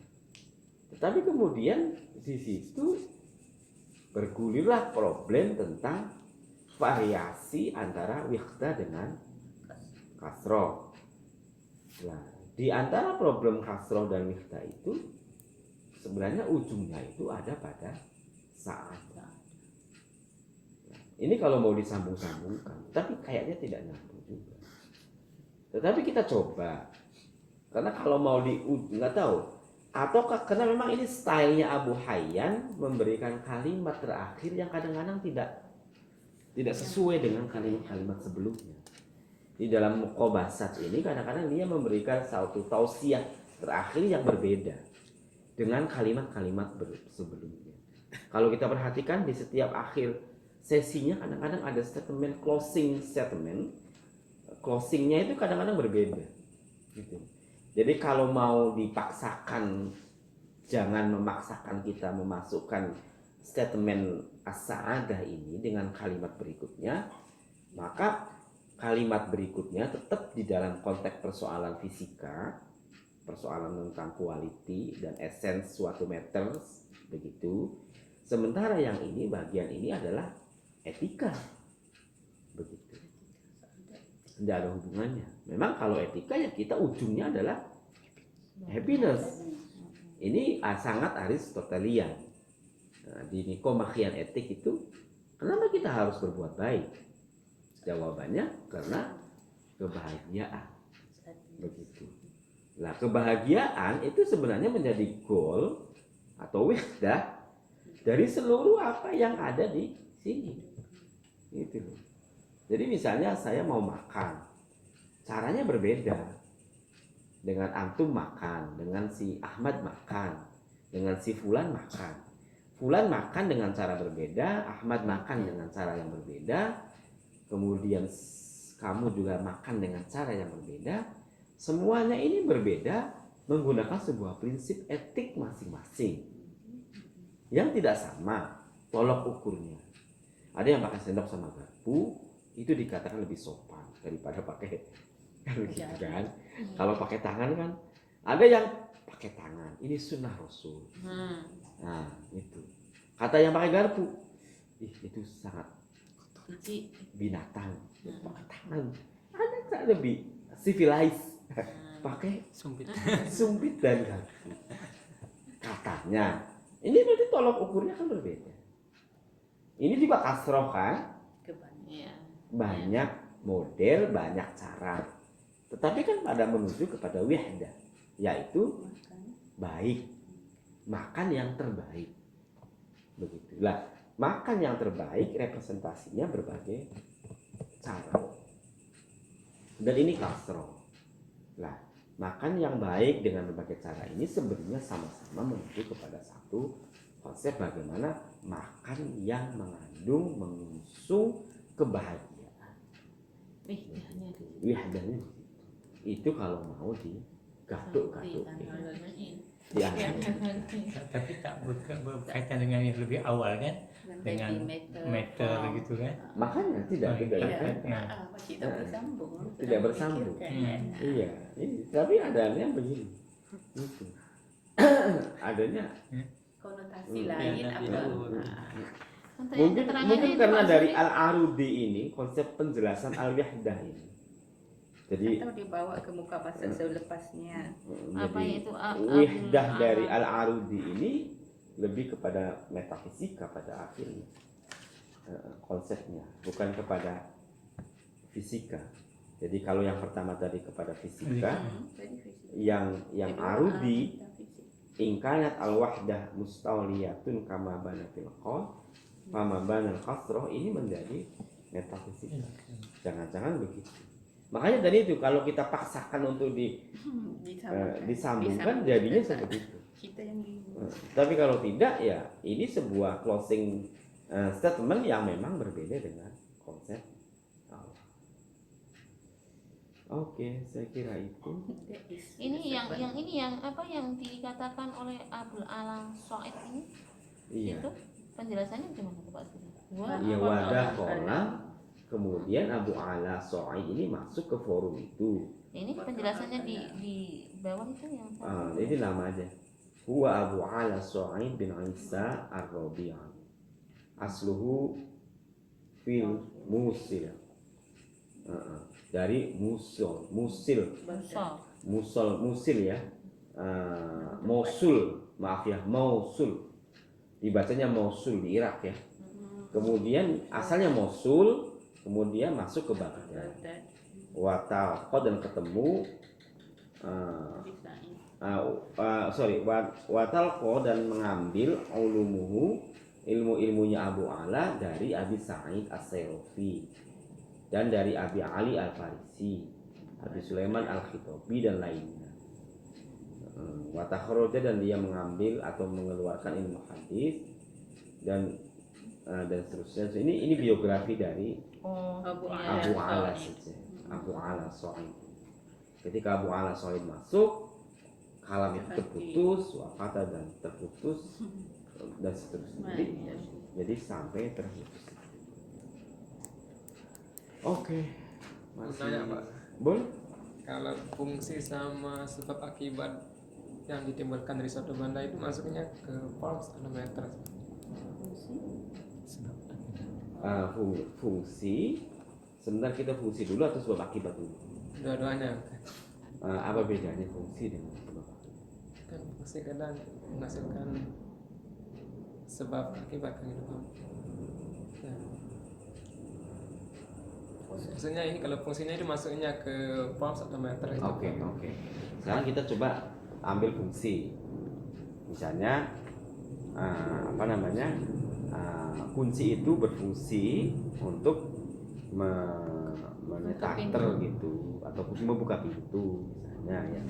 Tetapi kemudian di situ bergulirlah problem tentang variasi antara wihda dengan kasroh. Nah, di antara problem kasroh dan wihda itu sebenarnya ujungnya itu ada pada saat. Ini kalau mau disambung-sambungkan, tapi kayaknya tidak nyambung juga. Tetapi kita coba, karena kalau mau nggak tahu, atau karena memang ini stylenya Abu Hayyan memberikan kalimat terakhir yang kadang-kadang tidak sesuai dengan kalimat-kalimat sebelumnya. Di dalam Muqobasat ini kadang-kadang dia memberikan satu tausiah terakhir yang berbeda dengan kalimat-kalimat sebelumnya. Kalau kita perhatikan di setiap akhir sesinya kadang-kadang ada statement, closing statement. Closingnya itu kadang-kadang berbeda gitu. Jadi kalau mau dipaksakan, jangan memaksakan kita memasukkan statement as-sa'adah ini dengan kalimat berikutnya, maka kalimat berikutnya tetap di dalam konteks persoalan fisika, persoalan tentang quality dan essence suatu matters begitu. Sementara yang ini, bagian ini adalah etika begitu. Tidak ada hubungannya. Memang kalau etika ya kita ujungnya adalah happiness. Ini sangat Aristotelian. Nah, di Nikomachian etik itu, kenapa kita harus berbuat baik? Jawabannya karena kebahagiaan. Begitu. Nah, kebahagiaan itu sebenarnya menjadi goal atau wihdah dari seluruh apa yang ada di sini. Gitu. Jadi misalnya saya mau makan, caranya berbeda. Dengan antum makan, dengan si Ahmad makan, dengan si Fulan makan. Fulan makan dengan cara berbeda, Ahmad makan dengan cara yang berbeda, kemudian kamu juga makan dengan cara yang berbeda. Semuanya ini berbeda menggunakan sebuah prinsip etik masing-masing yang tidak sama tolok ukurnya. Ada yang pakai sendok sama garpu, itu dikatakan lebih sopan daripada pakai gitu kan. Kalau pakai tangan kan, ada yang pakai tangan, ini sunnah Rasul. Nah itu. Kata yang pakai garpu, itu sangat binatang, pakai tangan. Ada yang lebih civilized, pakai sumpit dan garpu. Katanya, ini berarti tolok ukurnya kan berbeda. Ini juga kasroh kan, banyak model, banyak cara. Tetapi kan pada menuju kepada wihdah, yaitu baik, makan yang terbaik. Begitulah, makan yang terbaik representasinya berbagai cara. Dan ini kasroh. Nah, makan yang baik dengan berbagai cara ini sebenarnya sama-sama menuju kepada satu konsep bagaimana makan yang mengusung kebahagiaan. Wihdahnya itu kalau mau digaduk-gaduk. Ya. Tapi tak berkaitan dengan yang lebih awal kan, dengan meter gitu kan. Makanya tidak bersambung. Iya, tapi adanya begini. Itu. Adanya konotasi lain apa? Mungkin karena dari Al-Arudi ini konsep penjelasan al-wihdah ini. Jadi atau dibawa ke muka bahasa selepasnya. Apa itu wihdah dari Al-Arudi ini lebih kepada metafisika pada akhirnya konsepnya, bukan kepada fisika. Jadi kalau yang pertama tadi kepada fisika, Tadi fisik. yang Kedua, arudi metafisik. ingkanat al-wahdah mustawliyatun kama bana fil qol fama bana al-qasroh, ini menjadi metafisika. Jangan-jangan begitu. Makanya tadi itu kalau kita paksakan untuk disambungkan jadinya seperti itu. Kita yang Tapi kalau tidak ya ini sebuah closing statement yang memang berbeda dengan konsep Allah. Oke, saya kira itu. Ini yang apa yang dikatakan oleh Abul Ala Soid ini? Iya. Itu penjelasannya gimana Pak Guru? Ya wadah kolam. Kemudian Abu Ala So'id ini masuk ke forum itu. Ini penjelasannya di bawah itu yang Ini nama aja. Huwa Abu Ala So'id bin Isa Ar-Rabi'ah. Asluhu fil Musil. Dari Musil ya. Mosul, maaf ya, Mosul. Dibacanya Mosul di Irak ya. Kemudian asalnya Mosul, kemudian masuk ke Baghdad. Watalqo dan ketemu watalqo dan mengambil ulumuhu, ilmu-ilmunya Abu Ala dari Abi Sa'id As-Sayrufi dan dari Abi Ali Al-Farisi, Abi Sulaiman Al-Khitobi dan lainnya. Watakhroja dan dia mengambil atau mengeluarkan ilmu hadis dan seterusnya. Ini biografi dari Abu Ala saja. Abu Ala So'id. Ketika Abu Ala So'id masuk, kalam itu terputus, wafat dan terputus dan seterusnya. Jadi sampai terputus. Oke. Nanya Pak, Boleh? kalau fungsi sama sebab akibat yang ditimbulkan dari suatu benda itu masuknya ke forms atau matter? Fungsi. Sebentar, kita fungsi dulu atau sebab akibat dulu? Dua-duanya. Apa bedanya fungsi dengan sebab akibat? Kan fungsi kadang menghasilkan sebab akibat kan gitu. Ya. Maksudnya ini kalau fungsinya itu masuknya ke forms atau matter itu. Oke. Sekarang kita coba ambil fungsi. Misalnya kunci itu berfungsi untuk menyetar gitu atau membuka pintu misalnya ya.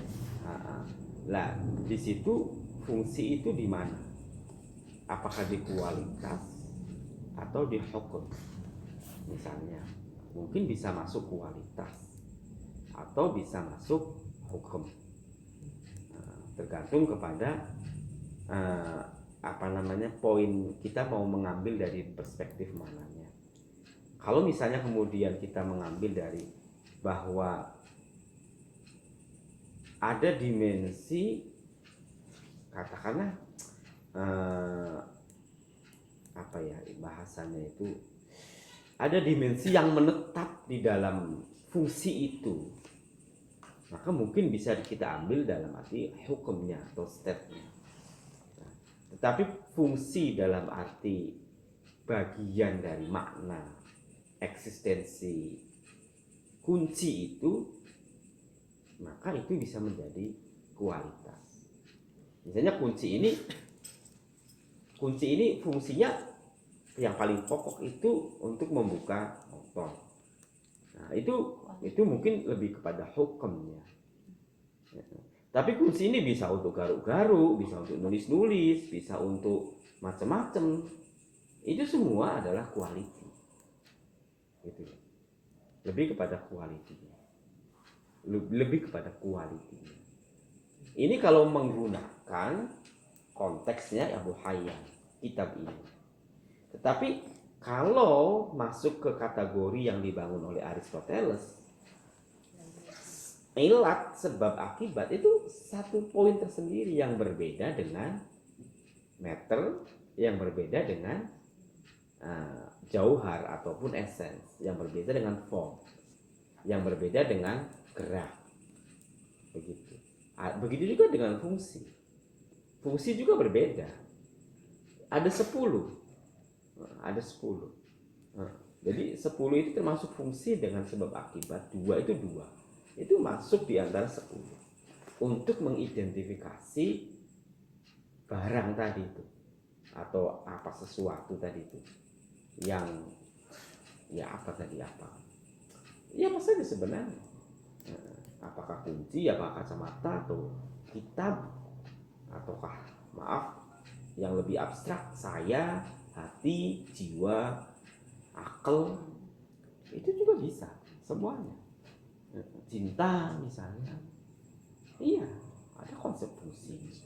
Lah di situ fungsi itu di mana? Apakah di kualitas atau di hukum? Misalnya mungkin bisa masuk kualitas atau bisa masuk hukum. Tergantung kepada poin kita mau mengambil dari perspektif mananya. Kalau misalnya kemudian kita mengambil dari bahwa ada dimensi, katakanlah bahasanya itu ada dimensi yang menetap di dalam fungsi itu, maka mungkin bisa kita ambil dalam arti hukumnya atau stepnya. Tetapi fungsi dalam arti bagian dari makna eksistensi kunci itu, maka itu bisa menjadi kualitas. Misalnya kunci ini fungsinya yang paling pokok itu untuk membuka motor. Nah, itu mungkin lebih kepada hukumnya. Tapi kunci ini bisa untuk garuk-garuk, bisa untuk nulis-nulis, bisa untuk macam-macam. Itu semua adalah quality. Gitu. Lebih kepada quality. Lebih kepada quality. Ini kalau menggunakan konteksnya Abu Hayyan, kitab ini. Tetapi kalau masuk ke kategori yang dibangun oleh Aristoteles, ilat sebab akibat itu satu poin tersendiri yang berbeda dengan matter, yang berbeda dengan jauhar ataupun essence, yang berbeda dengan form, yang berbeda dengan gerak. Begitu juga dengan fungsi. Fungsi juga berbeda. Ada 10. Jadi 10 itu termasuk fungsi dengan sebab akibat, 2 itu 2. Itu masuk di antara 10 untuk mengidentifikasi barang tadi itu atau apa sesuatu tadi itu yang ya apa tadi apa ya apa saja sebenarnya, apakah kunci, apakah kacamata atau kitab, ataukah maaf yang lebih abstrak saya, hati, jiwa, akal, itu juga bisa semuanya. Cinta misalnya, iya ada konsep fungsi.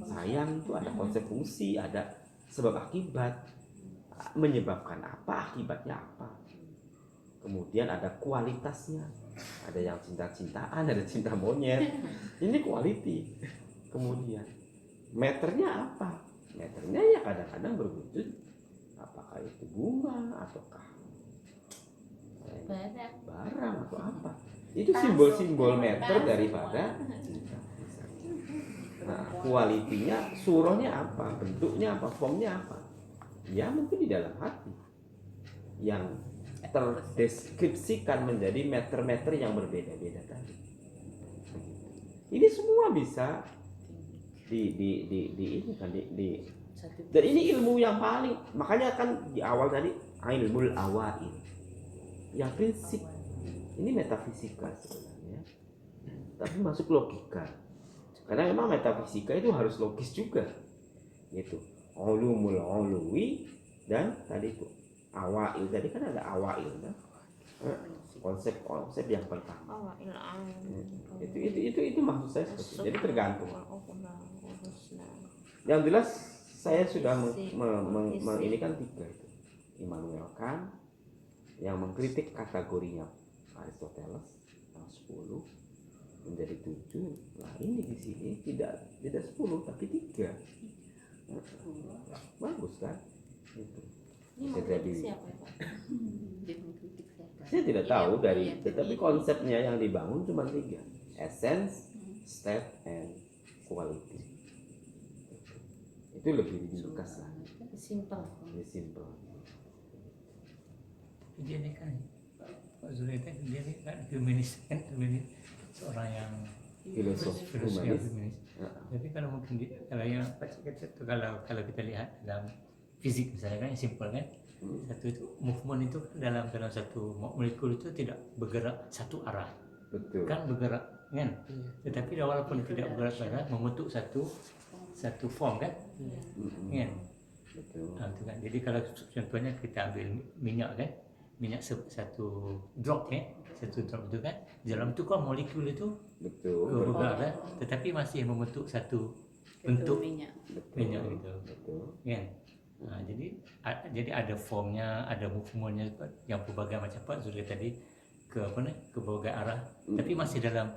Sayang itu ada konsep fungsi, ada sebab akibat, menyebabkan apa, akibatnya apa. Kemudian ada kualitasnya, ada yang cinta-cintaan, ada cinta monyet, ini quality. Kemudian meternya apa, meternya ya kadang-kadang berwujud apakah itu bunga ataukah barang atau apa, itu simbol-simbol meter daripada cinta. Nah, kualitinya, surahnya apa, bentuknya apa, formnya apa, ya mungkin di dalam hati yang terdeskripsikan menjadi meter-meter yang berbeda-beda tadi. Ini semua bisa ini kan dan ini ilmu yang paling, makanya kan di awal tadi ilmul awail, yang prinsip ini metafisika sebenarnya, tapi masuk logika. Karena memang metafisika itu harus logis juga, gitu. Ulumul uluwi dan tadi itu awail, tadi kan ada awail kan, konsep yang pertama. Itu maksud saya seperti itu. Jadi tergantung. Yang jelas saya sudah ini kan 3 itu. Immanuel Kant yang mengkritik kategorinya Aristoteles yang 10 menjadi 7. Nah ini di sini tidak 10 tapi 3. Bagus kan? Itu. Ini mengkritik siapa ya Pak? Saya tidak tahu dari, tetapi konsepnya yang dibangun cuma 3, essence, state, and quality. Itu lebih ringkas lah. Simple. Simple. Dia ini kan Pak Zul itu dia ini kan humanis, seorang yang Filosof humanis. Tapi kalau mungkin kalau kita lihat dalam fisik misalnya kan yang simple kan, satu itu movement itu dalam satu molekul itu tidak bergerak satu arah. Betul. Kan bergerak kan, tetapi walaupun tidak bergerak membentuk satu form kan, kan. Betul. Nah, itu kan. Jadi kalau contohnya kita ambil minyak kan, minyak satu drop kan, satu drop itu kan, dalam itu kan molekul itu bergerak kan, tetapi masih membentuk satu bentuk minyak gitu, kan. Nah, jadi ada formnya, ada movementnya yang berbagai macam Pak Zul tadi ke berbagai arah, tapi masih dalam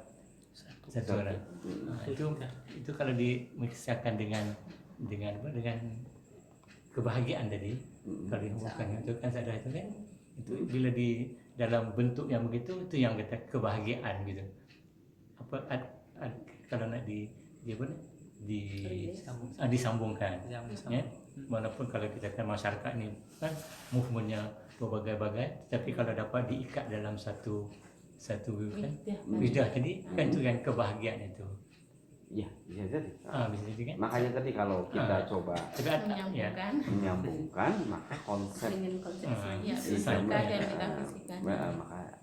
satu arah. Nah, itu kalau dimisalkan dengan kebahagiaan tadi, kalau dihubungkan itu kan sadar itu kan, itu bila di dalam bentuk yang begitu itu yang kita kebahagiaan gitu. Kalau nak disambungkan, ya. Walaupun kalau kita kan masyarakat ini kan movementnya berbagai-bagai, tapi kalau dapat diikat dalam satu kan widah tadi kan itu kan kebahagiaan itu. Iya, bisa jadi. Bisa jadi kan. Makanya tadi kalau kita coba menyambungkan, maka konsep fisika dan metafisika. Maka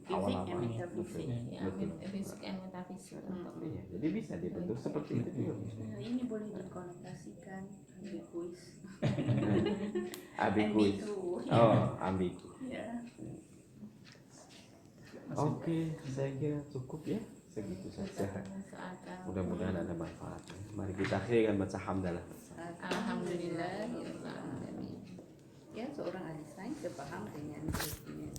awal-awal fisik and metafisik. Iya, jadi bisa dibentuk seperti itu. Ini boleh dikonotasikan ambiguous. Ambiguous. Oh, ambigu. Ya. Oke, saya kira cukup ya, segitu saja. Mudah-mudahan ada manfaatnya. Mari kita akhirkan baca hamdalah. Alhamdulillah. Ya, seorang ahli sains sepaham dengan ini.